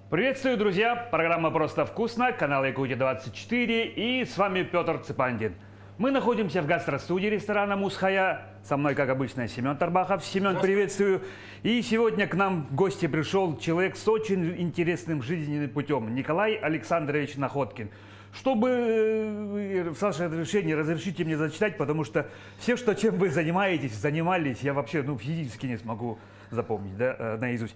Приветствую, друзья! Программа «Просто вкусно», канал Якутия-24 и с вами Петр Цепандин. Мы находимся в гастростудии ресторана «Мусхая». Со мной, как обычно, Семен Тарбахов. Семен, приветствую. И сегодня к нам в гости пришел человек с очень интересным жизненным путем. Николай Александрович Находкин. Чтобы, с вашего разрешения, разрешите мне зачитать, потому что все, чем вы занимались, я вообще физически не смогу запомнить, наизусть.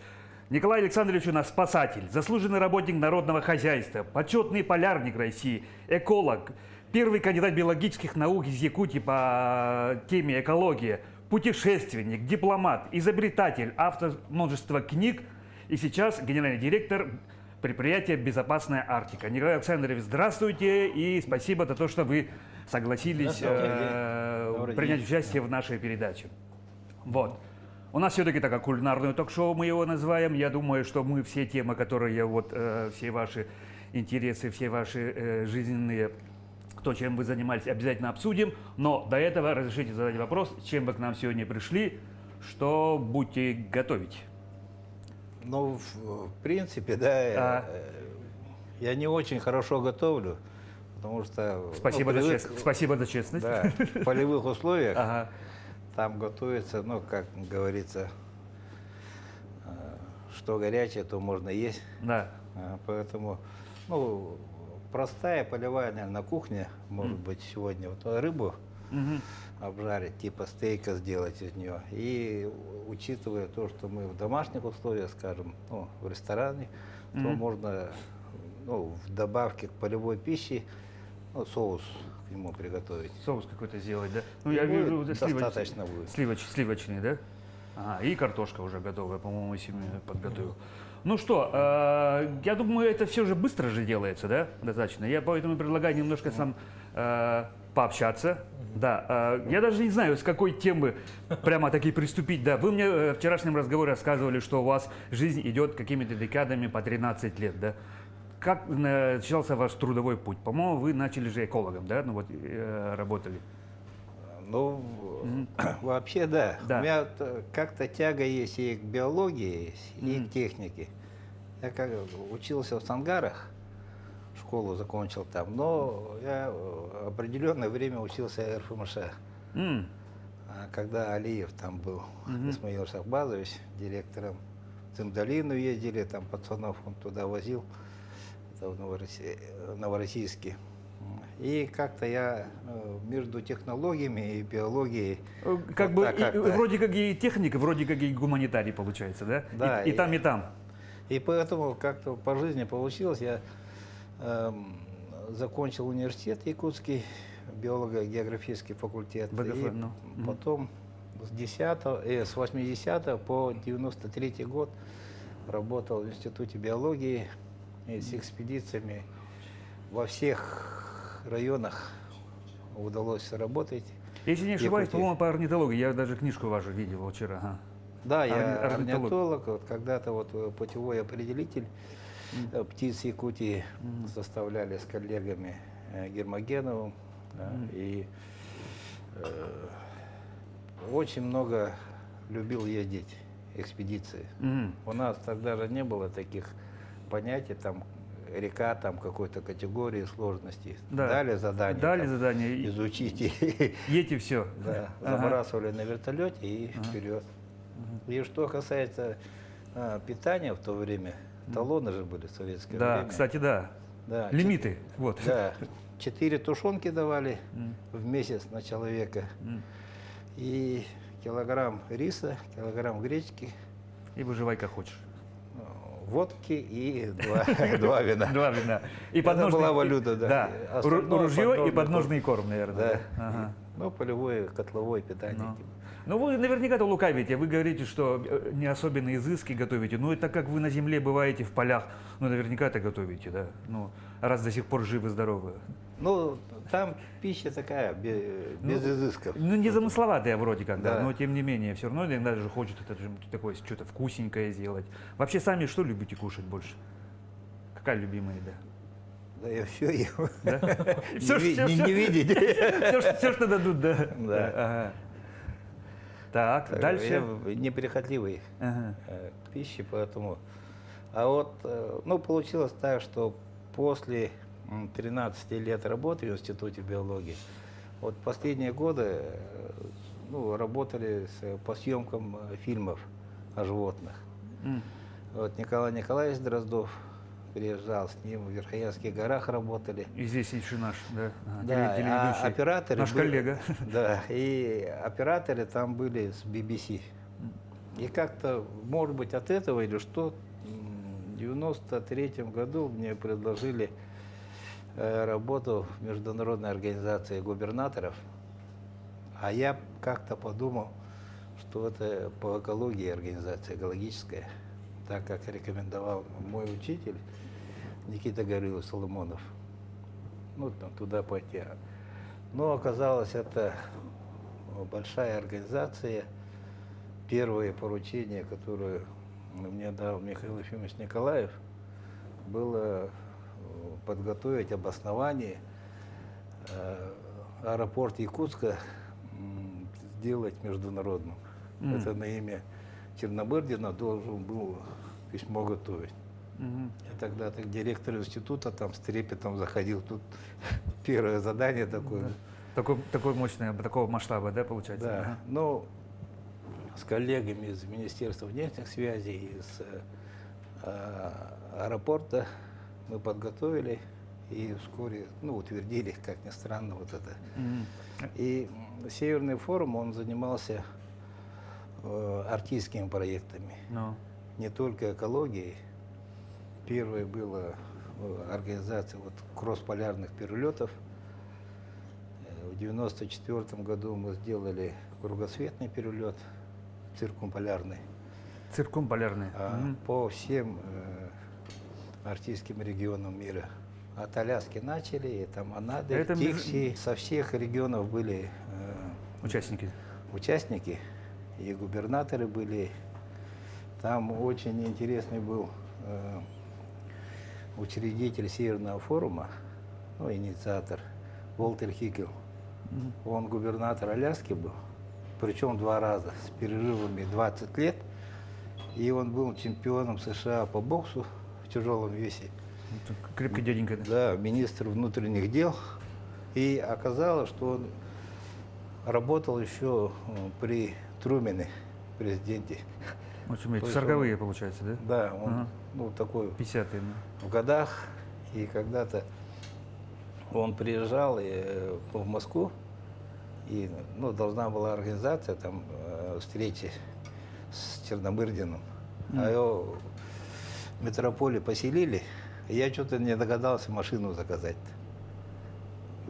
Николай Александрович у нас спасатель, заслуженный работник народного хозяйства, почетный полярник России, эколог, первый кандидат биологических наук из Якутии по теме экология, путешественник, дипломат, изобретатель, автор множества книг и сейчас генеральный директор предприятия «Безопасная Арктика». Николай Александрович, здравствуйте и спасибо за то, что вы согласились принять участие в нашей передаче. Вот. У нас все-таки такое кулинарное ток-шоу, мы его называем. Я думаю, что мы все темы, которые все ваши интересы, все ваши жизненные, то, чем вы занимались, обязательно обсудим. Но до этого разрешите задать вопрос, чем вы к нам сегодня пришли, что будете готовить? Ну, в принципе, да, я не очень хорошо готовлю, потому что... Спасибо за честность. Да, в полевых условиях. Там готовится, как говорится, что горячее, то можно есть. Да. Поэтому, простая полевая, наверное, на кухне, может быть, сегодня рыбу обжарить, типа стейка сделать из нее. И учитывая то, что мы в домашних условиях, скажем, в ресторане, то можно, в добавке к полевой пище, соус к нему приготовить. Соус какой-то сделать, да? Я вижу, достаточно будет. Сливочный, да? Ага, и картошка уже готовая, по-моему, семья подготовил. Ну что, я думаю, это все же быстро же делается, да? Достаточно. Я поэтому предлагаю немножко сам пообщаться. Да, я даже не знаю, с какой темы прямо-таки приступить. Да, вы мне в вчерашнем разговоре рассказывали, что у вас жизнь идет какими-то декадами по 13 лет, да? Как начался ваш трудовой путь? По-моему, вы начали же экологом, да? Работали. Вообще, да. У меня как-то тяга есть и к биологии, и к технике. Я учился в Сангарах, школу закончил там, но я определенное время учился РФМШ. Когда Алиев там был, Исмаил Шахбазович, директором, в Цимдалину ездили, там пацанов он туда возил, в Новороссийске. И как-то я между технологиями и биологией... Вроде как и техника, вроде как и гуманитарий получается, да? Да. И там, и там. И поэтому как-то по жизни получилось. Я закончил университет якутский, биолого-географический факультет. И потом с 80 по 93 год работал в Институте биологии и с экспедициями во всех районах удалось работать. Если не ошибаюсь, по-моему, по орнитологии. Я даже книжку вашу видел вчера. Ага. Да, я орнитолог. Когда-то путевой определитель птиц Якутии составляли с коллегами Гермогеновым. И очень много любил ездить экспедиции. У нас тогда же не было таких понятий, там река там какой-то категории сложности. Да. Дали задание изучите. Едьте все. Да, забрасывали на вертолете и вперед. И что касается питания в то время, талоны же были в советское время. Да, кстати, да. Лимиты. Да, 4 тушенки давали в месяц на человека. И килограмм риса, килограмм гречки. И выживай как хочешь. Водки и два вина. Два вина. И это была валюта, да. Ружье и подножный корм, наверное. Да. Полевое, котловое питание. Вы наверняка-то лукавите. Вы говорите, что не особенно изыски готовите. Это как вы на земле бываете в полях. Наверняка это готовите, да? Раз до сих пор живы-здоровы. Там пища такая, без изысков. Незамысловатая вроде как, да. Но тем не менее, все равно иногда же хочется такое что-то вкусненькое сделать. Вообще сами что любите кушать больше? Какая любимая еда? Да я все ем. Да? Не видеть. Все, что дадут, да. Да. Так, дальше. Я неприхотливый к пище, поэтому А вот, ну, получилось так, что после 13 лет работы в Институте биологии, вот последние годы ну, работали по съемкам фильмов о животных. Вот Николай Николаевич Дроздов приезжал, с ним в Верхоянских горах работали. И здесь еще наш, да, Да, телеведущий, операторы наш коллега. Да, и операторы там были с BBC. И как-то, может быть, от этого или что, в 93 году мне предложили работу в Международной организации губернаторов. А я как-то подумал, что это по экологии организация экологическая, так как рекомендовал мой учитель Никита Гаврилович Соломонов. Ну, там, туда пойти. Но оказалось, это большая организация. Первое поручение, которое мне дал Михаил Ефимович Николаев, было подготовить обоснование аэропорт Якутска сделать международным. Это на имя Чернобырдина должен был письмо готовить. Я тогда к директору института там с трепетом заходил. Тут первое задание такое. Да. Такой мощный, такого масштаба, да, получается? Да. Ага. Ну, с коллегами из Министерства внешних связей, из аэропорта мы подготовили и вскоре, ну, утвердили, как ни странно, вот это. И Северный форум, он занимался арктическими проектами, не только экологией. Первое было организация вот кроссполярных перелетов. В 1994 году мы сделали кругосветный перелет, циркумполярный. Циркумполярный. По всем арктическим регионам мира. От Аляски начали, и там Анады, Тикси, со всех регионов были участники, и губернаторы были. Там очень интересный был учредитель Северного форума, ну, инициатор, Уолтер Хикел. Он губернатор Аляски был, причем 2 раза, с перерывами 20 лет. И он был чемпионом США по боксу в тяжелом весе. Крепкий дяденька. Да, министр внутренних дел. И оказалось, что он работал еще при Трумене, президенте. Очень 40-е, получается, да? Да, он ну, такой 50-е. в годах. И когда-то он приезжал в Москву, и ну, должна была организация там встречи с Черномырдиным. А его в метрополе поселили, и я что-то не догадался машину заказать.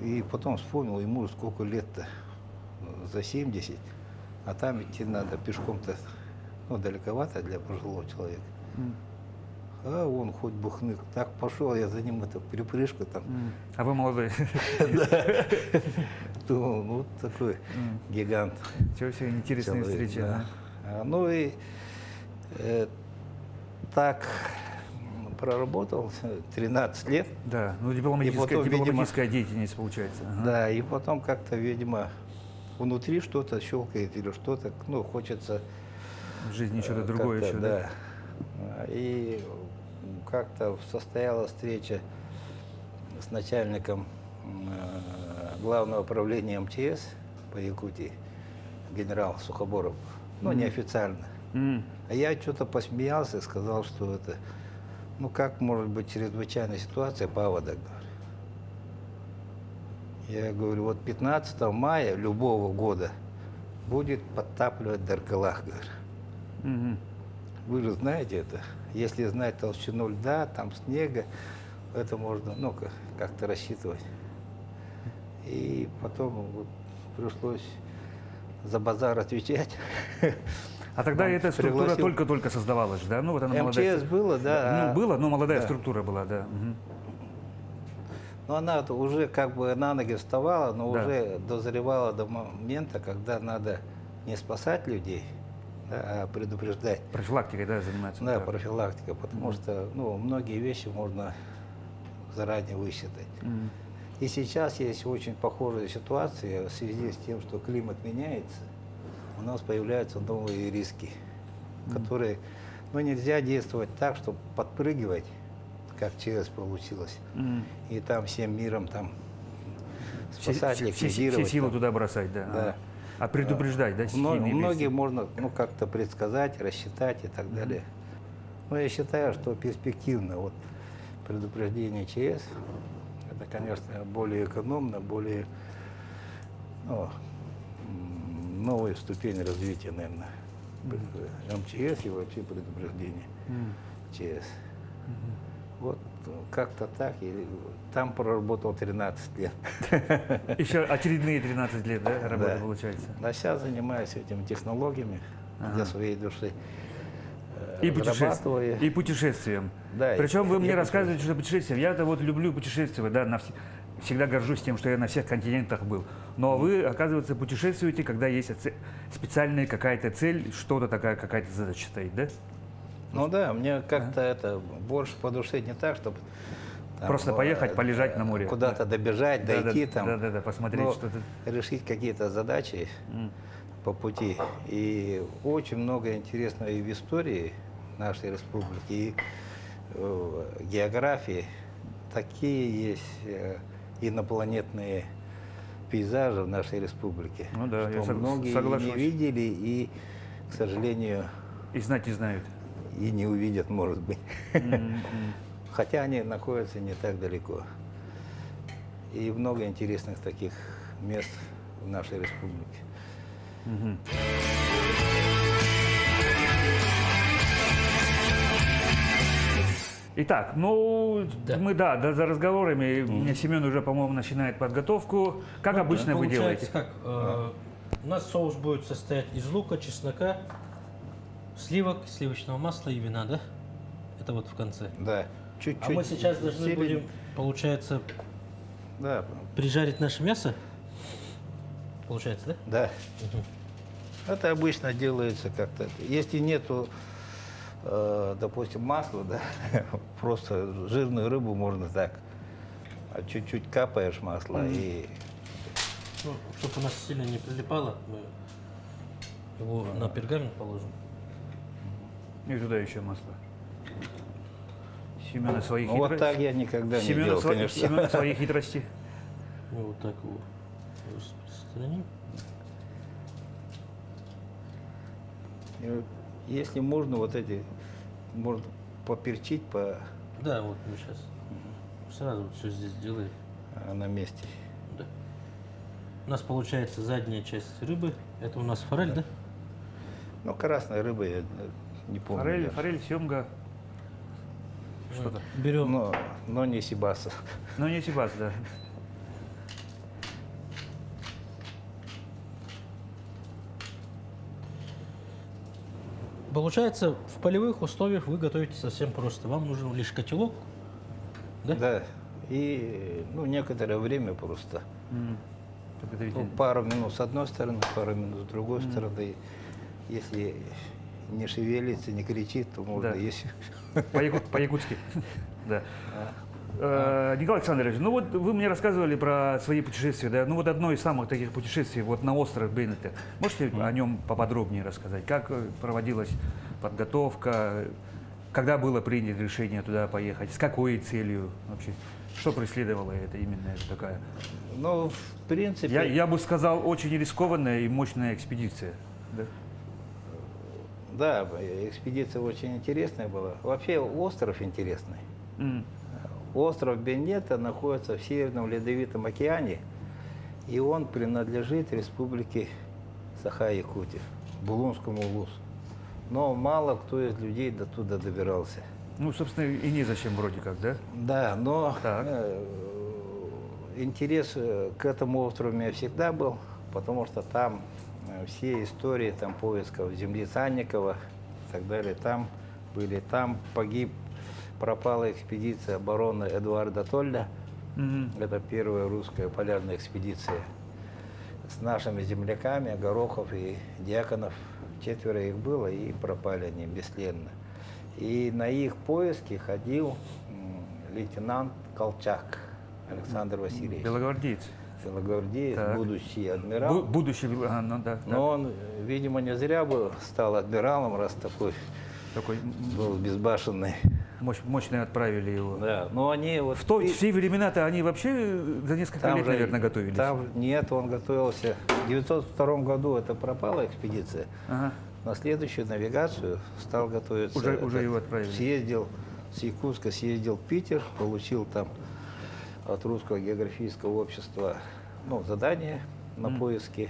И потом вспомнил, ему сколько лет-то, за 70, а там идти надо пешком-то, ну, далековато для пожилого человека. А он хоть бы хнык. Так пошел, я за ним это припрыжка там. А вы молодой. Да. Ну, такой гигант. Чего себе интересные встречи. Ну и так проработал 13 лет. Да, ну дипломатическая деятельность получается. Да, и потом как-то, видимо, внутри что-то щелкает или что-то, ну, хочется... В жизни что-то другое еще, да. И как-то состоялась встреча с начальником главного управления МЧС по Якутии, генерал Сухоборов, ну, неофициально. А я что-то посмеялся и сказал, что это, ну, как может быть чрезвычайная ситуация, паводок, говорю. Я говорю, вот 15 мая любого года будет подтапливать Даркалах, говорю. Вы же знаете это. Если знать толщину льда, там снега, это можно, ну, как-то рассчитывать. И потом вот пришлось за базар отвечать. А тогда эта структура только-только создавалась, да? Ну, вот она МЧС было, да. Ну, было, но молодая структура была, да. Но она уже как бы на ноги вставала, но уже дозревала до момента, когда надо не спасать людей, да, а предупреждать. Профилактикой, да, заниматься? Да, профилактика, потому что, ну, многие вещи можно заранее высчитать. И сейчас есть очень похожая ситуация в связи с тем, что климат меняется. У нас появляются новые риски, которые Но нельзя действовать так, чтобы подпрыгивать, как ЧС получилось. И там всем миром там спасать, все ликвидировать. силы там. туда бросать, да. Да. А предупреждать, да, стихийные Многие бедствия? можно как-то предсказать, рассчитать и так далее. Но я считаю, что перспективно вот предупреждение ЧС, это, конечно, более экономно, более новая ступень развития, наверное, МЧС и вообще предупреждение ЧС. Вот как-то так. И там проработал 13 лет. Еще очередные 13 лет, да, работы Да. получается? А сейчас занимаюсь этими технологиями для своей души. И, разрабатываю. и путешествием. Да, Причем вы и мне рассказываете, что путешествием. Я-то вот люблю путешествовать, да, всегда горжусь тем, что я на всех континентах был. Но вы, оказывается, путешествуете, когда есть специальная какая-то цель, что-то такая, какая-то задача стоит, да? Ну да, мне как-то это больше по душе не так, чтобы Просто поехать, полежать на море. куда-то добежать, дойти там, Да, посмотреть но что-то. решить какие-то задачи по пути. И очень много интересного и в истории нашей республики, и в географии. Такие есть инопланетные пейзажи в нашей республике, Ну да, я что многие соглашусь. не видели и, к сожалению, И знать не знают. и не увидят, может быть. Хотя они находятся не так далеко. И много интересных таких мест в нашей республике. Итак, ну, Да. мы, да, за разговорами. У меня Семен уже, по-моему, начинает подготовку. Как обычно вы Получается, делаете? как? У нас соус будет состоять из лука, чеснока, сливок, сливочного масла и вина, да? Это вот в конце. Да, чуть-чуть. А мы сейчас должны зелень. будем, получается, Да, прижарить наше мясо. Получается, да? да. Это обычно делается как-то. Если нету, допустим, масла, да, просто жирную рыбу можно так. А чуть-чуть капаешь масла и Ну, чтобы у нас сильно не прилипало, мы его на пергамент положим. И туда еще масло. Семена свои ну, вот хитрости. так я никогда не делал, конечно. Семена свои хитрости. Мы вот так его распространим. И вот если можно, вот эти, можно поперчить Да, вот мы сейчас сразу вот все здесь сделаем. на месте. Да. У нас получается задняя часть рыбы. Это у нас форель, да? Ну, красной рыбы я не помню. Форель, даже. форель, семга. Что-то. Берем. Но не сибаса. Ну, не сибас, да. Получается, в полевых условиях вы готовите совсем просто. Вам нужен лишь котелок. Да? Да. И некоторое время просто. Подготовительно. Пару минут с одной стороны, пару минут с другой стороны. Если не шевелится, не кричит, то можно Да. есть. По-якутски. Да. Николай Александрович, ну вот вы мне рассказывали про свои путешествия, да? Ну вот одно из самых таких путешествий вот на остров Беннета. Можете о нем поподробнее рассказать? Как проводилась подготовка? Когда было принято решение туда поехать? С какой целью вообще? Что преследовало это именно это такая? Ну, в принципе, Я бы сказал, очень рискованная и мощная экспедиция. Да? да, экспедиция очень интересная была. Вообще остров интересный. М. Остров Беннета находится в Северном Ледовитом океане, и он принадлежит республике Саха-Якутия, Булунскому улусу. Но мало кто из людей до туда добирался. Ну, собственно, и незачем вроде как, да? Да, но Так. интерес к этому острову у меня всегда был, потому что там все истории там, поисков земли Санникова и так далее, там были. Там пропала экспедиция барона Эдуарда Толля. Это первая русская полярная экспедиция с нашими земляками, Горохов и Дьяконов. 4 их было, и пропали они бесследно. И на их поиски ходил лейтенант Колчак Александр Васильевич. Белогвардеец. Белогвардеец, Так. будущий адмирал. Будущий, ну да. Но он, видимо, не зря был, стал адмиралом, раз такой Такой был безбашенный. мощный отправили его. Да, но они вот... В те времена-то они вообще за несколько лет, наверное, готовились. Там нет, он готовился. В 902 году это пропала экспедиция. Ага. На следующую навигацию стал готовиться. Уже его отправили. Съездил с Якутска, съездил в Питер, получил там от Русского географического общества задание на поиски.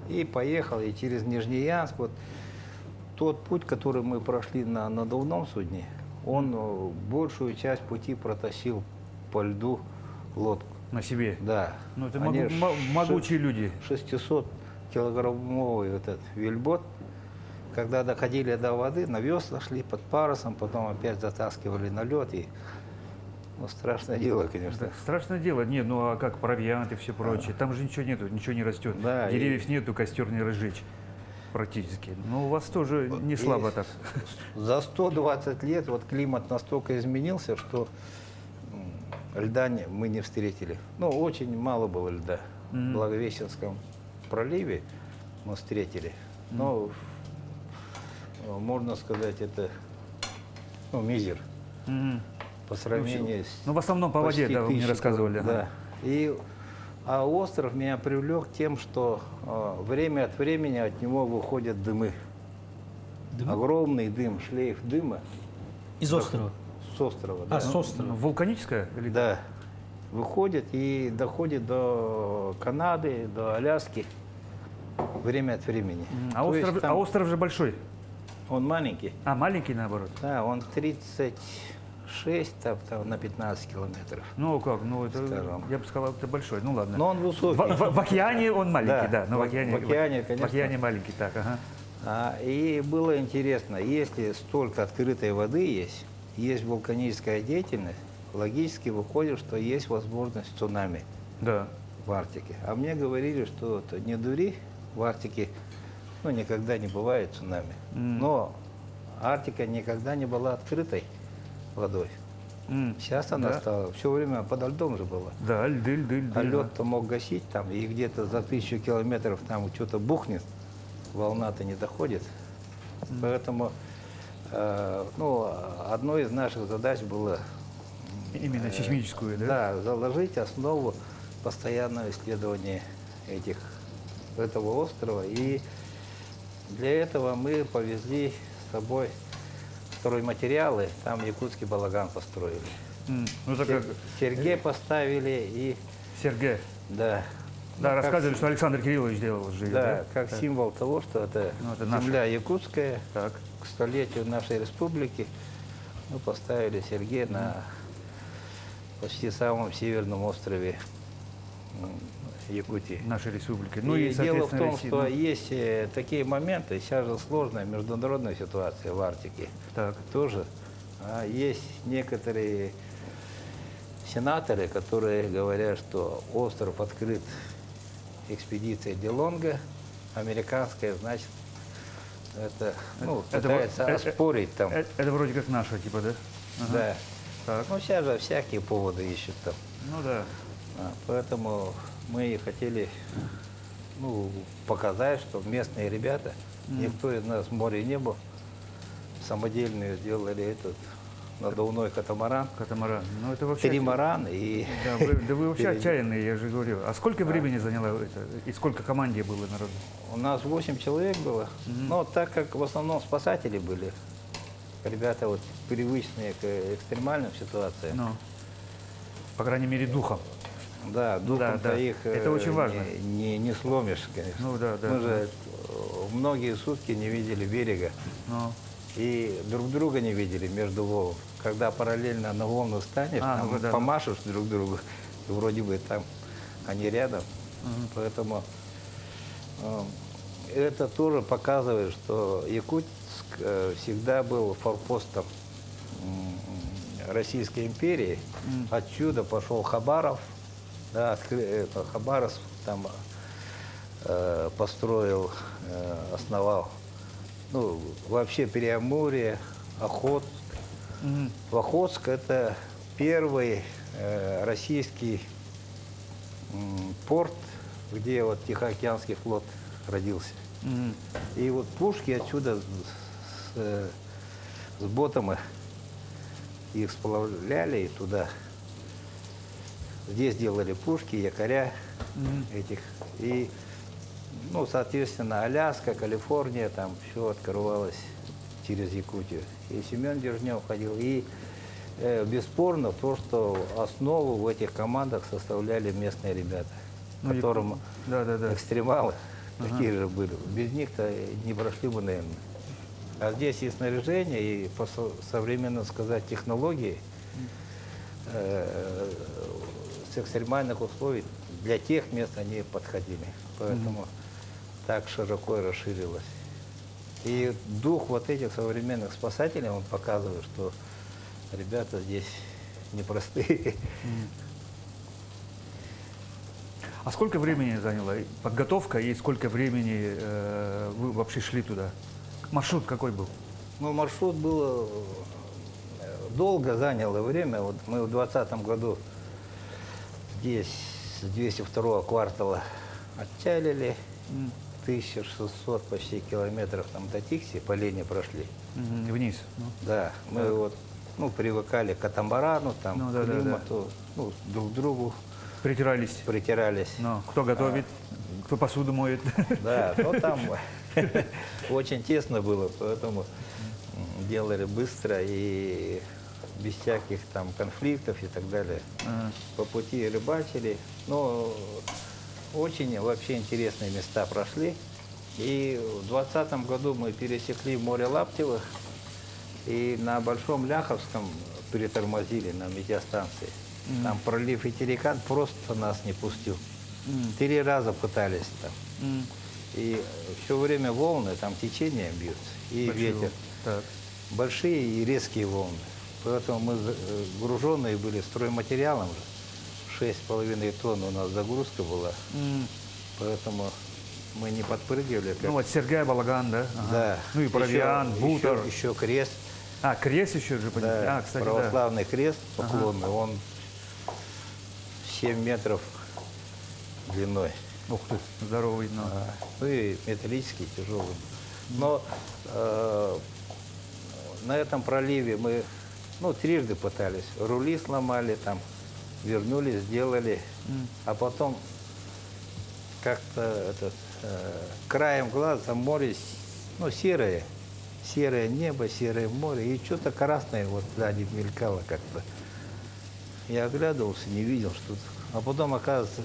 И поехал, и через Нижнеянск. Вот тот путь, который мы прошли на надувном судне, он большую часть пути протащил по льду лодку. На себе. Да. Ну, это Они могучие люди. 600-килограммовый вот этот вельбот. Когда доходили до воды, на веслах шли под парусом, потом опять затаскивали на лед. И, страшное дело, конечно. Да, страшное дело. Нет, ну а как провиант и все прочее? Там же ничего нету, ничего не растет. Да, Деревьев нету, костер не разжечь практически. Но у вас тоже не слабо так. За 120 лет вот климат настолько изменился, что льда мы не встретили. Очень мало было льда. В Благовещенском проливе мы встретили. Но, можно сказать, это мизер. По сравнению с... Ну, в основном по воде, почти да, вы мне 1000 рассказывали. Да. А остров меня привлек тем, что время от времени от него выходят дымы. Огромный дым, шлейф дыма. Из острова? С острова, да. С острова. Вулканическая? Или... Да. Выходит и доходит до Канады, до Аляски. Время от времени. А То есть остров, там остров же большой. Он маленький. А, маленький наоборот. Да, он 36 там, на 15 километров. Ну как, ну это, Скажем. я бы сказал, это большой. Ну ладно. Но он высокий. В океане он маленький, да. Да, но в океане, конечно. В океане маленький, так, ага. И было интересно, если столько открытой воды есть вулканическая деятельность, логически выходит, что есть возможность цунами Да. в Арктике. А мне говорили, что не дури, в Арктике никогда не бывает цунами. Но Арктика никогда не была открытой водой. Сейчас она стала, все время подо льдом же была. Да, льды. А лед-то мог гасить там, и где-то за 1000 километров там что-то бухнет, волна-то не доходит. Поэтому одной из наших задач было Именно сейсмическую, да? да, заложить основу постоянного исследования этого острова. И для этого мы повезли с собой стройматериалы, там якутский балаган построили. Ну, так как Сергей поставили и... Сергей. Да. Да, рассказывали, что Александр Кириллович делал же. Да, как символ того, что это, это наша. земля якутская, Так. к столетию нашей республики. Мы поставили Сергея на почти самом северном острове Якутии. Нашей республики. И дело в соответственно, том, России, что ну. есть такие моменты, сейчас же сложная международная ситуация в Арктике. Так. Тоже есть некоторые сенаторы, которые говорят, что остров открыт экспедицией Делонга, американская, значит, это, пытается оспорить там. Это вроде как наша, типа, да? Ага. Да. Так. Сейчас же всякие поводы ищут там. Ну да. Поэтому мы и хотели показать, что местные ребята, никто из нас в море не был, самодельные сделали этот надувной катамаран. Катамаран. Ну это вообще... Тримаран и... Да, вы вообще отчаянные, я же говорю. А сколько времени заняло это? И сколько команде было народу? У нас 8 человек было. Но так как в основном спасатели были, ребята вот привычные к экстремальным ситуациям. Ну, по крайней мере, духом. Да, духом-то да. их Это очень важно. не сломишь, конечно. Ну да, да. Мы же многие сутки не видели берега. Ну, И друг друга не видели между волн. Когда параллельно на волну станешь, там ну да. помашешь друг другу, и вроде бы там они рядом. Поэтому это тоже показывает, что Якутск всегда был форпостом Российской империи. Отсюда пошел Хабаров, да, Хабаровск там построил, основал. Ну, вообще Преамурье, Охотск. Охотск – это первый российский порт, где вот Тихоокеанский флот родился. И вот пушки отсюда с ботами их сплавляли и туда. Здесь делали пушки, якоря этих. И, ну, соответственно, Аляска, Калифорния, там все открывалось через Якутию. И Семен Дежнев ходил. И бесспорно то, что основу в этих командах составляли местные ребята, Ну, которым Да. экстремалы такие же были. Без них-то не прошли бы, наверное. А здесь и снаряжение, и по современно сказать технологии с экстремальных условий для тех мест они подходили. Поэтому так широко и расширилось. И дух вот этих современных спасателей, он показывает, что ребята здесь непростые. А сколько времени заняла подготовка и сколько времени вы вообще шли туда? Маршрут какой был? Ну, маршрут был долго заняло время. Вот мы в 2020 году здесь с 202 квартала отчалили. 1600 почти километров там до Тикси, по линии прошли. Вниз. Ну. Да, мы вот, ну, привыкали к катамарану, там, Ну, к да. климату, ну, друг к другу Притирались. притирались. Но кто готовит, кто посуду моет. Да, но там очень тесно было, поэтому делали быстро и без всяких там конфликтов и так далее. По пути рыбачили, но очень вообще интересные места прошли. И в 2020 году мы пересекли море Лаптевых и на Большом Ляховском перетормозили на метеостанции. Там пролив Итерикан просто нас не пустил. 3 раза пытались там. И все время волны, там течение бьются, и Большие ветер. волны. Так. Большие и резкие волны. Поэтому мы груженные были стройматериалом. 6,5 тонн у нас загрузка была. Поэтому мы не подпрыгивали. Как... Ну вот Сергей Балаган, да? Ага. Да. Ну и провиант, бутер. Еще крест. А, крест еще же поднесли. Да, А, кстати, православный крест поклонный. Он 7 метров длиной. да. Ух ты, здоровый. Ну. Ну и металлический, тяжелый. Но на этом проливе мы, ну, трижды пытались. Рули сломали там, вернулись, сделали. А потом как-то краем глаза море, ну, серое. Серое небо, серое море. И что-то красное вот сзади мелькало как-то. Я оглядывался, не видел что-то. А потом, оказывается,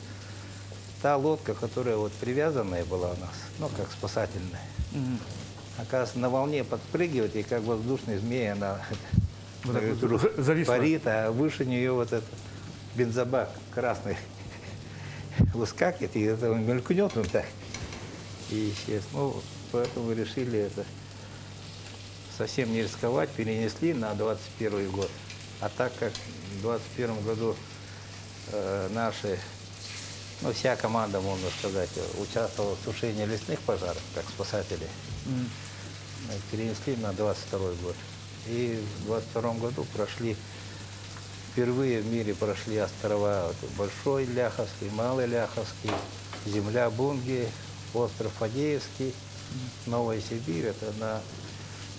та лодка, которая вот привязанная была у нас, ну, как спасательная, оказывается, на волне подпрыгивает, и как воздушный змей она Вот так на вот ветру зависла. парит, а выше нее вот этот бензобак красный выскакивает, и это мелькнет он так, и исчез. Ну, поэтому решили это совсем не рисковать, перенесли на 21 год. А так как в 21 году наши, ну, вся команда, можно сказать, участвовала в тушении лесных пожаров, как спасатели, перенесли на 22 год. И в 22 году прошли, впервые в мире прошли острова вот, Большой Ляховский, Малый Ляховский, земля Бунги, остров Фадеевский, Новая Сибирь. Это на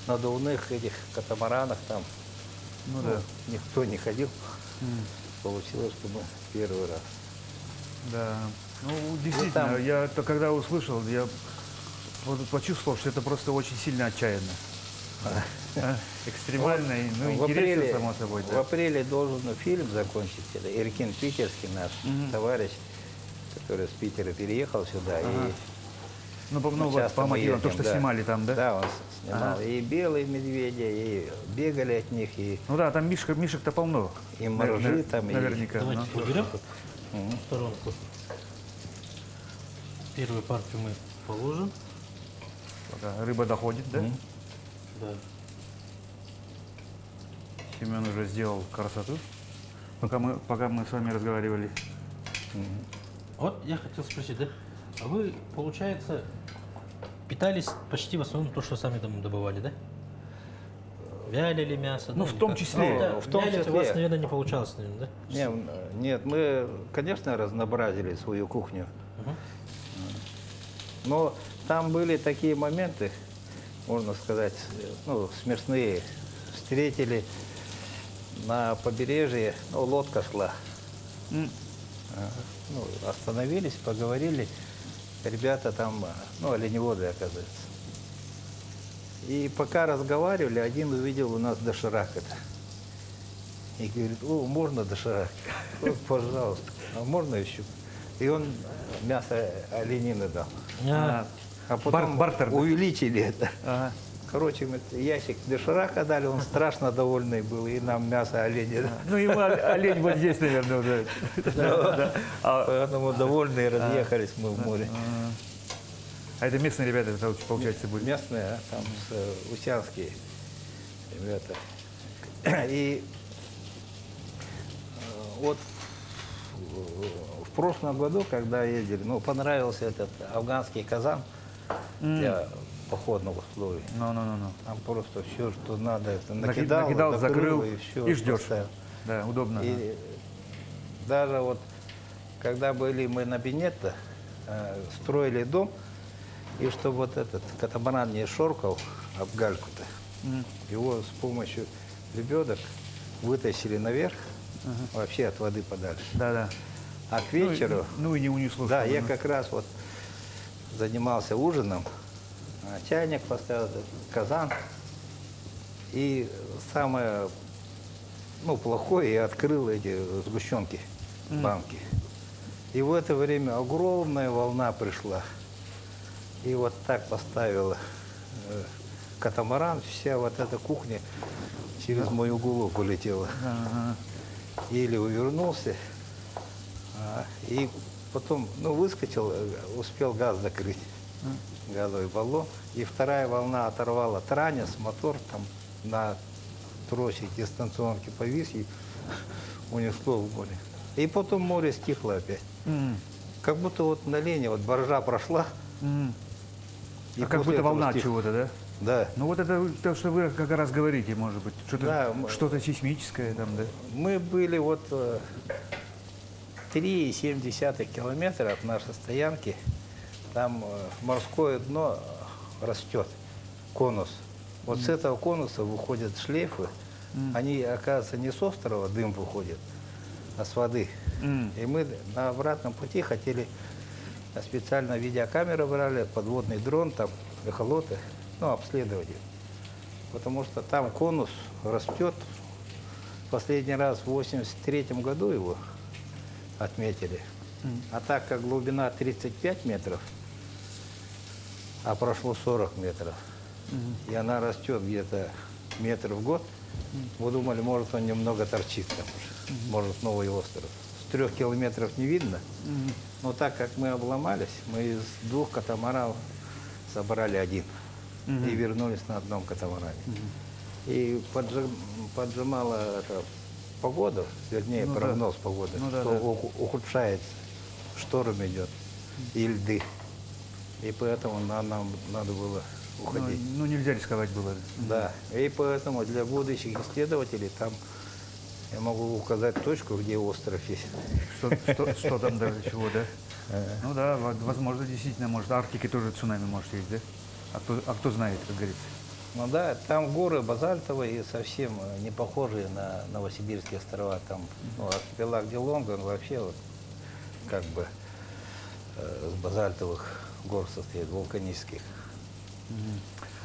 надувных этих катамаранах там Ну да. никто не ходил. Получилось, что мы первый раз. Да. Ну, действительно, там- я-то когда услышал, я вот почувствовал, что это просто очень сильно отчаянно. Экстремально, и, ну, В интересно, апреле, само собой. в Да. апреле должен фильм закончить. Это Иркин Питерский, наш товарищ, который с Питера переехал сюда. И, Ну, по, ну, вот, часто по мы мотивам, то, едем, что да. снимали там, да? Да, он снимал и белые медведи, и бегали от них, и Ну да, там мишек-то полно. И моржи там, и- Наверняка. Давайте ну. уберем в сторонку. Первую партию мы положим. Пока рыба доходит, да? Да. Семен уже сделал красоту, пока мы с вами разговаривали. Вот я хотел спросить, да? А вы, получается, питались почти в основном то, что сами там добывали, да? Вялили мясо? Ну, да, в или том как? числе. Ну, да, В том вялить у числе. вас, наверное, не получалось, наверное, да? нет, мы, конечно, разнообразили свою кухню. Но там были такие моменты, можно сказать, ну, смешные встретили на побережье, ну, лодка шла. Ну, остановились, поговорили. Ребята там, ну, оленеводы, оказывается. И пока разговаривали, один увидел у нас доширак-то. И говорит: о, можно доширак? «О, пожалуйста, а можно еще? И он мясо оленины дал. А, А потом Бартер, да? увеличили это. Ага. Короче, мы ящик доширака дали, он страшно довольный был, и нам мясо оленя. Ну, ему олень вот здесь, наверное, уже. Да. А Поэтому довольные разъехались мы в море. а это местные ребята, это, получается, были? Местные, а, там усянские ребята. И вот в прошлом году, когда ездили, ну, понравился этот афганский казан для походных условий. Ну. Там просто все, что надо, это накидал, Накидал, закрыл и все. и ждешь. Да, удобно. И даже вот, когда были мы на Бенетто, строили дом, и чтобы вот этот катамаран не шоркал об гальку-то, его с помощью лебедок вытащили наверх, вообще от воды подальше. Да. А к вечеру, Ну и не унесло. да, чтобы, я ну. как раз вот занимался ужином, чайник поставил, этот казан, и самое, ну, плохое, я открыл эти сгущенки, банки. И в это время огромная волна пришла. И вот так поставила катамаран, вся вот эта кухня через мою голову полетела. Ага. Еле увернулся. И потом, ну, выскочил, успел газ закрыть, газовый баллон. И вторая волна оторвала транец, мотор там на тросе дистанционки повис и унесло в море. И потом море стихло опять. Как будто вот на линии, вот баржа прошла. И А как после будто этого волна стихло. чего-то, да? Да. Ну вот это то, что вы как раз говорите, может быть. Что-то Да, что-то сейсмическое там, да? Мы были вот 3,7 километра от нашей стоянки. Там морское дно растет, конус. Вот с этого конуса выходят шлейфы. Они, оказывается, не с острова дым выходит, а с воды. И мы на обратном пути хотели, специально видеокамеры брали, подводный дрон, там, эхолоты, ну, обследовать их. Потому что там конус растет. Последний раз в 1983 году его отметили. А так как глубина 35 метров, а прошло 40 метров, и она растет где-то метр в год, мы думали, может, он немного торчит там уже, может, новый остров. С 3 километров не видно, но так как мы обломались, мы из 2 катамаранов собрали один и вернулись на одном катамаране. И поджимала эта погода, вернее, Ну да. прогноз погоды, Ну да, что да. ухудшается, шторм идет и льды. И поэтому нам надо было уходить. Ну, нельзя рисковать было. Да, и поэтому для будущих исследователей там я могу указать точку, где остров есть. Что там даже чего, да? Ну да, возможно, действительно, может, в Арктике тоже цунами может есть, да? А кто знает, как говорится. Ну да, там горы базальтовые и совсем не похожие на Новосибирские острова. Там архипелаг Дилонга, он вообще вот как бы с базальтовых гор состоит, вулканических.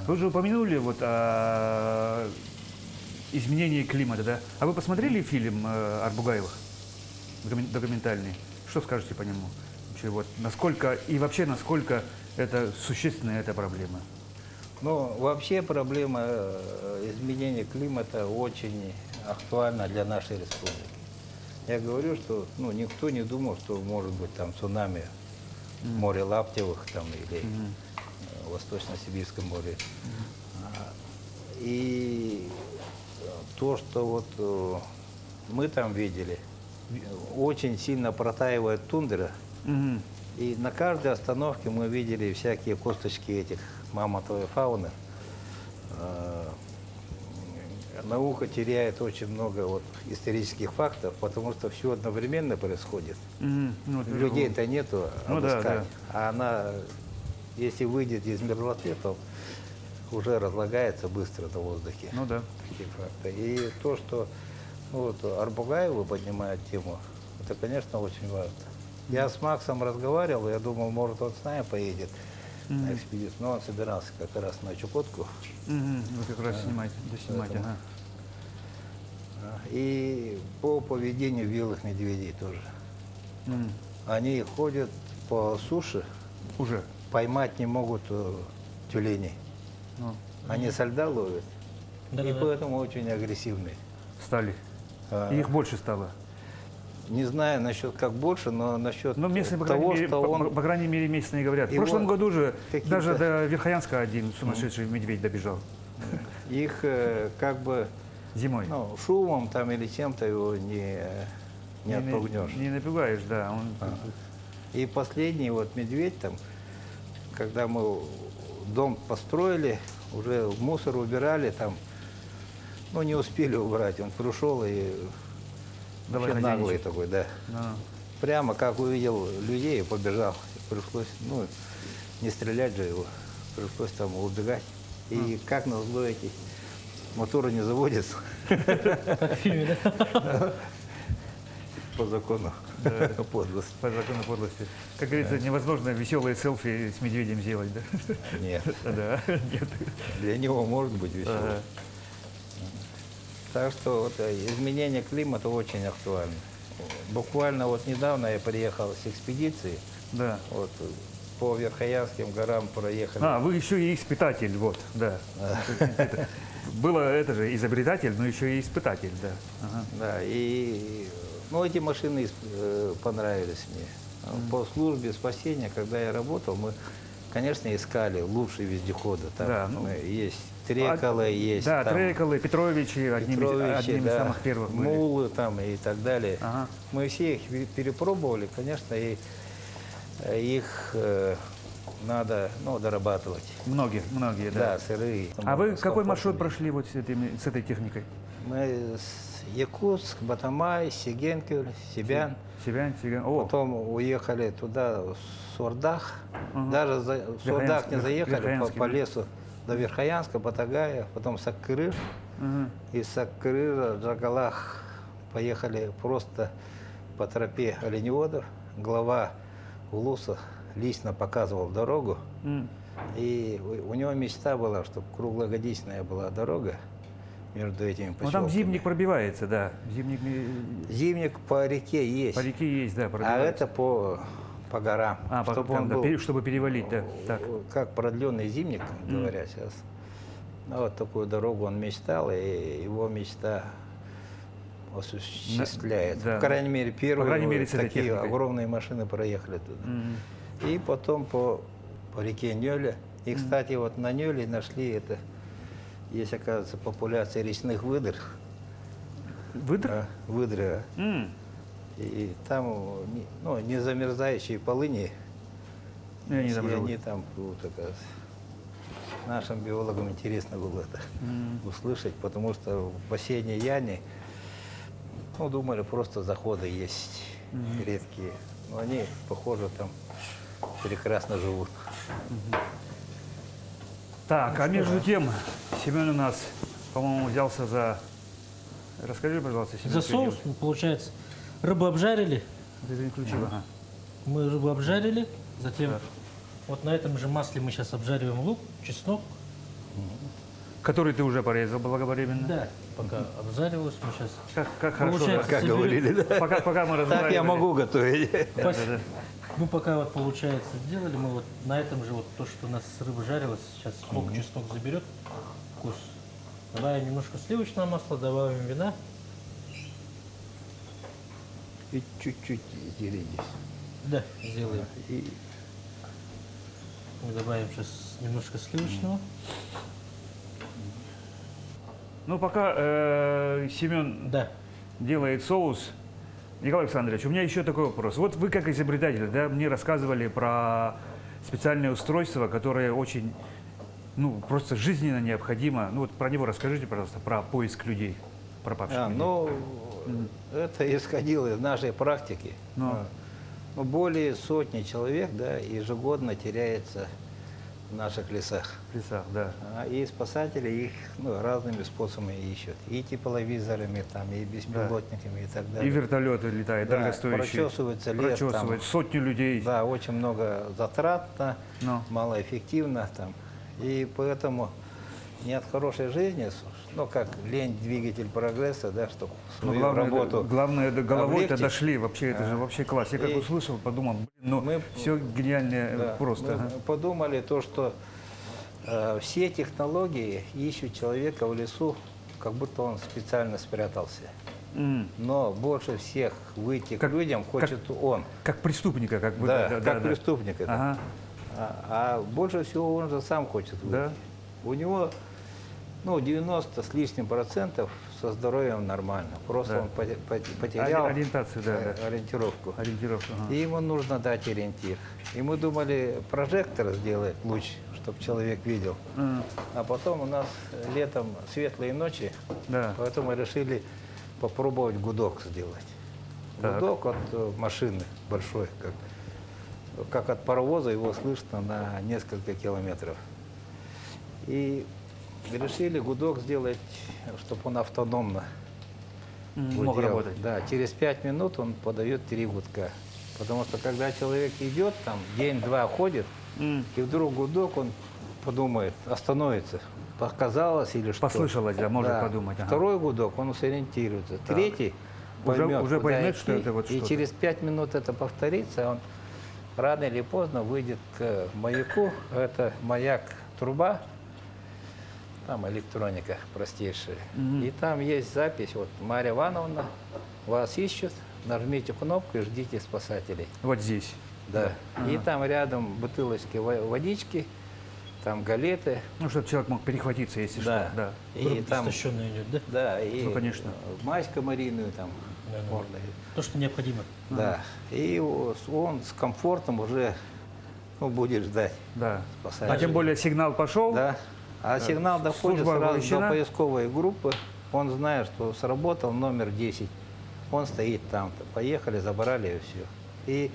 Вы уже упомянули вот о изменении климата, да? А вы посмотрели фильм Арбугаевых, документальный? Что скажете по нему? Вообще, вот, насколько и вообще насколько это существенная эта проблема? Ну, вообще проблема изменения климата очень актуальна для нашей республики. Я говорю, что никто не думал, что может быть там цунами в море Лаптевых там, или в Восточно-Сибирском море. И то, что вот мы там видели, очень сильно протаивает тундра. И на каждой остановке мы видели всякие косточки этих мамонтовой фауны. Наука теряет очень много вот исторических фактов, потому что все одновременно происходит. Людей-то нету, Ну да, да. А она, если выйдет из мерзлоты, то уже разлагается быстро на воздухе. Ну да. Такие факты. И то, что вот Арбугаевы поднимает тему, это, конечно, очень важно. Я с Максом разговаривал, я думал, может, он с нами поедет на экспедицию, но он собирался как раз на Чукотку. Вы как раз снимаете, доснимаете. Поэтому- Ага. И по поведению белых медведей тоже. М. Они ходят по суше, Уже. поймать не могут тюленей. Ну, Они со льда ловят, и Да-да-да. поэтому очень агрессивные. стали. А, И их больше стало. Не знаю насчет как больше, но насчет Но местные, по крайней того, мере, что он... по крайней мере, местные говорят. В Его прошлом году же какие-то- даже до Верхоянска один сумасшедший медведь добежал. Их как бы Зимой. ну, шумом там или чем-то его не отпугнешь. Не напугаешь, да. Он... И последний вот медведь там, когда мы дом построили, уже мусор убирали там, ну не успели убрать, он пришел и Давай вообще наглый хозяйничать. такой, да. Да. Прямо как увидел людей и побежал. И пришлось, ну, не стрелять же его, пришлось там убегать. И как назло эти моторы не заводятся Как в фильме, да? по закону подлости. По закону подлости. Как говорится, невозможно веселые селфи с медведем сделать, да? Нет, Да, нет. для него может быть весело. Ага. Так что вот, изменение климата очень актуально. Буквально вот недавно я приехал с экспедиции, Да. вот, по Верхоянским горам проехали. А, вы еще и испытатель, вот, да. Было это же изобретатель, но еще и испытатель, да. Ага. Да, и ну, эти машины понравились мне. По службе спасения, когда я работал, мы, конечно, искали лучшие вездеходы. Там Да, ну, есть Треколы, есть Да, там Треколы, Петровичи, одними Петровичи, из да, самых первых были. Мулы там и так далее. Ага. Мы все их перепробовали, конечно, и их надо дорабатывать. Многие, да. Да, сырые. А вы какой маршрут Комфортными. прошли вот с этой техникой? Мы с Якутск, Батамай, Сигенкюль, Сибян. Сибянь, Сиган. О, Потом уехали туда, в Сурдах. Ага. Даже в Сурдах не заехали Верхоянский, по да. лесу до Верхоянска, Батагая, потом Саккырыр. ага. Из Саккырыра, Джагалах поехали просто по тропе оленеводов. Глава Улуса лично показывал дорогу. М. И у него мечта была, чтобы круглогодичная была дорога между этими Ну поселками. там зимник пробивается, да. Зимник Зимник по реке есть, по реке есть, да, а пробивается. это по горам. А, чтобы там, он да, был чтобы перевалить, да. Так. как продленный зимник, говоря сейчас. Ну, вот такую дорогу он мечтал, и его мечта осуществляется. Да. По крайней мере, первые крайней мере, с этой такие техникой. огромные машины проехали туда. М. И потом по реке Нёля. И, кстати, вот на Нёле нашли это, есть, оказывается, популяция речных выдр. Выдр? Выдры. М. И там не замерзающие полыни. И они там и живут. они там живут, оказывается. Нашим биологам интересно было это услышать, потому что в бассейне Яни, думали, просто заходы есть редкие. Но они, похоже, там прекрасно живут. Так, а между тем, Семен у нас, по-моему, взялся за... Расскажи, пожалуйста, Семен. За что соус, делать? ну, получается, рыбу обжарили, Ты не включил, ага. мы рыбу обжарили, затем Так. вот на этом же масле мы сейчас обжариваем лук, чеснок. Который ты уже порезал благовременно. Да, пока обжаривалось, мы сейчас... Как хорошо. Получается, да. Как соберем- говорили, да? Пока мы Так разговаривали. я могу готовить. Да, да, да. Мы пока вот, получается, сделали, мы вот на этом же вот то, что у нас рыба жарилась, сейчас лук, чеснок заберет вкус. Добавим немножко сливочного масла, добавим вина. И чуть-чуть зелени. Да, сделаем. И Мы добавим сейчас немножко сливочного. Ну, пока Семен Да. делает соус, Николай Александрович, у меня еще такой вопрос. Вот вы как изобретатель, да, мне рассказывали про специальное устройство, которое очень, просто жизненно необходимо. Ну, вот про него расскажите, пожалуйста, про поиск людей, пропавших людей. это исходило из нашей практики. Ну. Более сотни человек, да, ежегодно теряется в наших лесах. В лесах, да. И спасатели их разными способами ищут. И тепловизорами, там, и беспилотниками и так И далее. вертолеты летают, Да, дорогостоящие. прочесывается лес, там. Прочесывают сотни людей. Да, очень много затратно, Ну. малоэффективно. Там. И поэтому не от хорошей жизни, как лень двигатель прогресса, да, чтобы Но свою главное, работу главное, до головой-то облегчить. дошли. Вообще, это же вообще класс. Я как И услышал, подумал, мы- все гениально Да, просто. мы ага. подумали то, что все технологии ищут человека в лесу, как будто он специально спрятался. М. Но больше всех выйти Как- к людям хочет он. Как преступника, как бы. Да, как преступник это. Ага. А больше всего он же сам хочет выйти. Да. У него 90 с лишним процентов со здоровьем нормально. Просто Да. он потерял Ориентацию, да, да. ориентировку. Ориентировку. ага. И ему нужно дать ориентир. И мы думали, прожектор сделать луч, чтобы человек видел. М. А потом у нас летом светлые ночи, Да. поэтому мы решили попробовать гудок сделать. Так. Гудок от машины большой, как от паровоза, его слышно на несколько километров. И решили гудок сделать, чтобы он автономно Мог гудел. работать. Да, через 5 минут он подает 3 гудка. Потому что когда человек идет, там день-два ходит, М. и вдруг гудок, он подумает, остановится, показалось или что. Послышалось, да, может подумать, ага. Второй гудок, он сориентируется. Третий поймет, уже куда поймет, идти, что это вот и что-то. через 5 минут это повторится, он рано или поздно выйдет к маяку. Это маяк, труба, там электроника простейшая. И там есть запись, вот Марья Ивановна, вас ищут, нажмите кнопку и ждите спасателей. Вот здесь. Да. И там рядом бутылочки водички, там галеты. Ну, чтобы человек мог перехватиться, если Да. что. Да. И там, Истощенно идет, да? да, и Ну, конечно. мазь комариную там Да. можно. То, что необходимо. Да. И он с комфортом уже будет ждать Да. спасателей. А тем более сигнал пошел. Да. А сигнал доходит Служба сразу оповещена. до поисковой группы. Он знает, что сработал номер 10. Он стоит там-то. Поехали, забрали и все.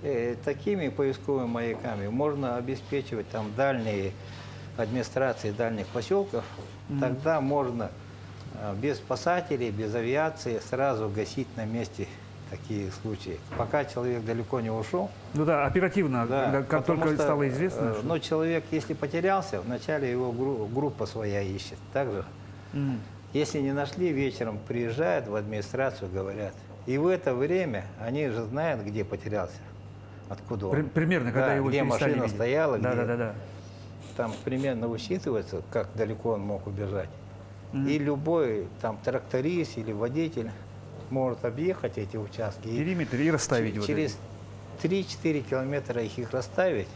И такими поисковыми маяками можно обеспечивать там дальние администрации дальних поселков. Тогда можно без спасателей, без авиации сразу гасить на месте такие случаи. Пока человек далеко не ушел. Ну да, оперативно, Да, как потому только что, стало известно. что- Но человек, если потерялся, вначале его группа своя ищет. Также, М. если не нашли, вечером приезжают в администрацию, говорят. И в это время они же знают, где потерялся, откуда он. Примерно, когда Да, его где перестали машина видеть. стояла, Да, где- да, да, да. Там примерно высчитывается, как далеко он мог убежать. И любой там тракторист или водитель может объехать эти участки. И Периметр и расставить вот через эти. 3-4 километра их расставить,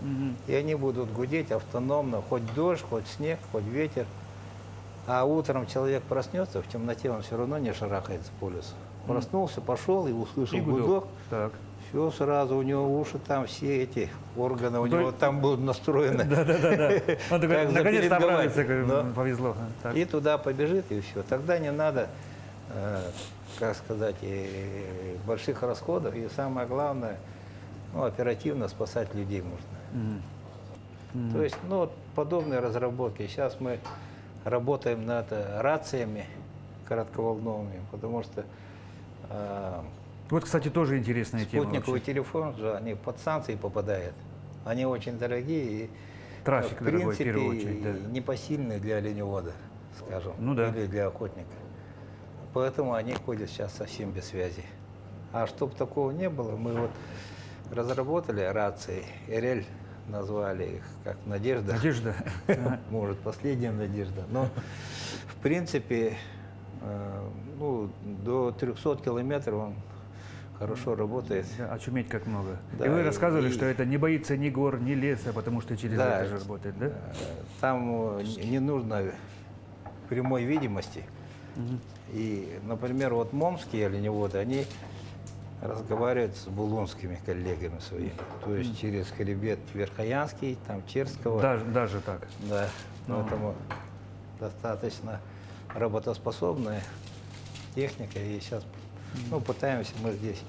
Мгм. и они будут гудеть автономно, хоть дождь, хоть снег, хоть ветер. А утром человек проснется, в темноте он все равно не шарахается по лесу. Проснулся, пошел и услышал И гудок. гудок. Так. Все сразу, у него уши там, все эти органы у То него есть- там будут настроены. Да-да-да. Он такой, Как наконец-то запередовать. оправится, Но- повезло. Так. И туда побежит, и все. Тогда не надо, как сказать, больших расходов. И самое главное, оперативно спасать людей можно. Мгм. То есть, вот подобные разработки. Сейчас мы работаем над рациями коротковолновыми, потому что Вот, кстати, тоже интересная тема. спутниковый вообще. телефон же, они под санкции попадают. Они очень дорогие и, Трафик в дорогой, в принципе, первую очередь. Да. непосильны для оленевода, скажем, Ну да. или для охотника. Поэтому они ходят сейчас совсем без связи. А чтобы такого не было, мы вот разработали рации, РЛ назвали их, как «Надежда». Надежда. Ага. Может, последняя надежда. Но, в принципе, до 300 километров он хорошо работает. Да, очуметь как много. Да, И вы рассказывали, и- что это не боится ни гор, ни леса, потому что через Да, это же работает, да? Там не нужно прямой видимости. И, например, вот момские оленеводы, они разговаривают с булонскими коллегами своими. То есть через хребет Верхоянский, там Черского. Даже так. Да, поэтому достаточно работоспособная техника. И сейчас пытаемся мы здесь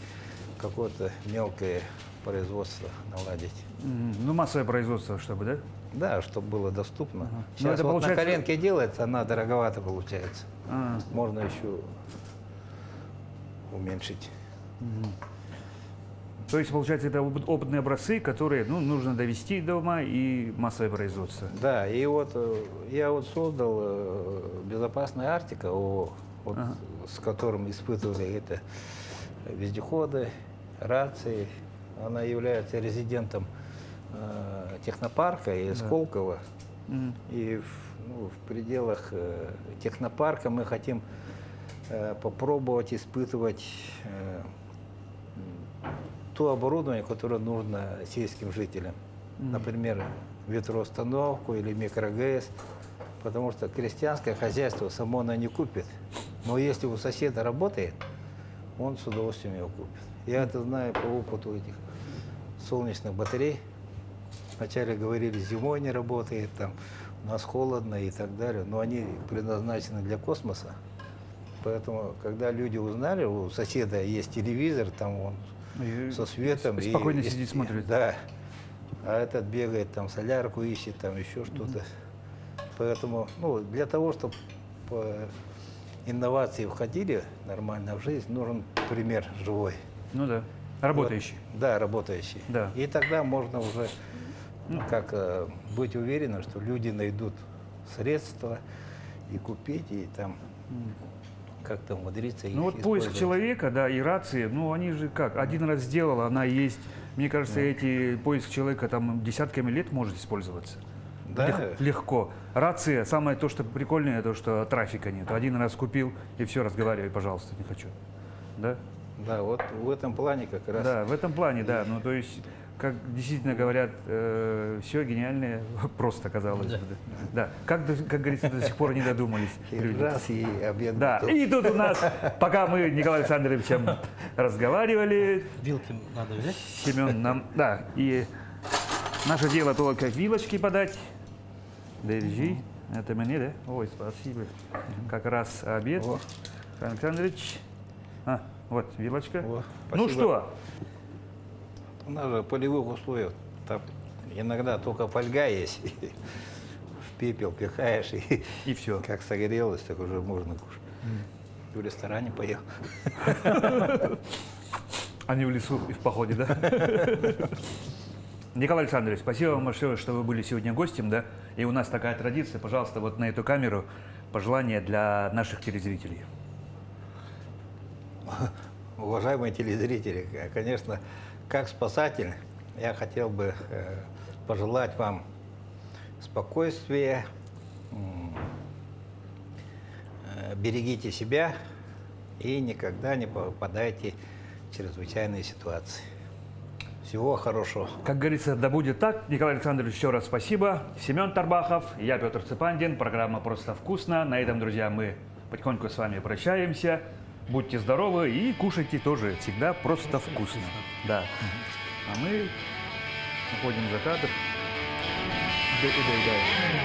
какое-то мелкое производство наладить. Ну, массовое производство, чтобы, да? Да, чтобы было доступно. Ну, Сейчас это вот получается- на коленке делается, она дороговато получается. А, Можно еще уменьшить. то есть, получается, это опытные образцы, которые, ну, нужно довести до ума и массовое производство. Да, и вот я вот создал безопасная Арктика, вот, с которым испытывали это вездеходы, рации. Она является резидентом технопарка и Сколково. Мгм. И в пределах технопарка мы хотим попробовать испытывать то оборудование, которое нужно сельским жителям. Например, ветроустановку или микрогэс. Потому что крестьянское хозяйство само оно не купит. Но если у соседа работает, он с удовольствием его купит. Я это знаю по опыту этих солнечных батарей. Вначале говорили, зимой не работает, там, у нас холодно и так далее. Но они предназначены для космоса. Поэтому, когда люди узнали, у соседа есть телевизор, там он И со светом. спокойно сидит, смотрит. Да. А этот бегает, там солярку ищет, там еще что-то. Поэтому, ну, для того, чтобы инновации входили нормально в жизнь, нужен пример живой. Ну да, работающий. Вот. Да, работающий. Да. И тогда можно уже быть уверенным, что люди найдут средства и купить, и там как-то умудриться их Ну вот поиск использовать. человека, да, и рации, ну они же как, один раз сделала, она есть. Мне кажется, эти поиск человека там десятками лет может использоваться. Да. Легко. Рация, самое то, что прикольное, то, что трафика нет. Один раз купил, и все, разговаривай, пожалуйста, не хочу. Да? Да, вот в этом плане как раз. Да, в этом плане, да. Ну, то есть, как действительно говорят, все гениальное просто казалось бы. Да. Как говорится, до сих пор не додумались И люди. раз, и обед Да, готов. и тут у нас, пока мы Николаем Александровичем разговаривали, Вилки надо взять. Семен нам, да, и наше дело только вилочки подать. Держи, это мне, да? Ой, спасибо. Как раз обед. О. Александрович. А, вот, вилочка. О, Ну спасибо. что, У нас же полевых условий. Там иногда только фольга есть. В пепел пихаешь, и и все. как согрелось, так уже можно кушать. В ресторане поел. А не в лесу и в походе, да? Николай Александрович, спасибо вам большое, что вы были сегодня гостем, да? И у нас такая традиция, пожалуйста, вот на эту камеру пожелания для наших телезрителей. Уважаемые телезрители, конечно, как спасатель, я хотел бы пожелать вам спокойствия, берегите себя и никогда не попадайте в чрезвычайные ситуации. Всего хорошего. Как говорится, да будет так. Николай Александрович, еще раз спасибо. Семен Тарбахов, я Петр Цепандин, программа «Просто вкусно». На этом, друзья, мы потихоньку с вами прощаемся. Будьте здоровы и кушайте тоже всегда просто вкусно. Да. А мы уходим за кадр. Да, да, да.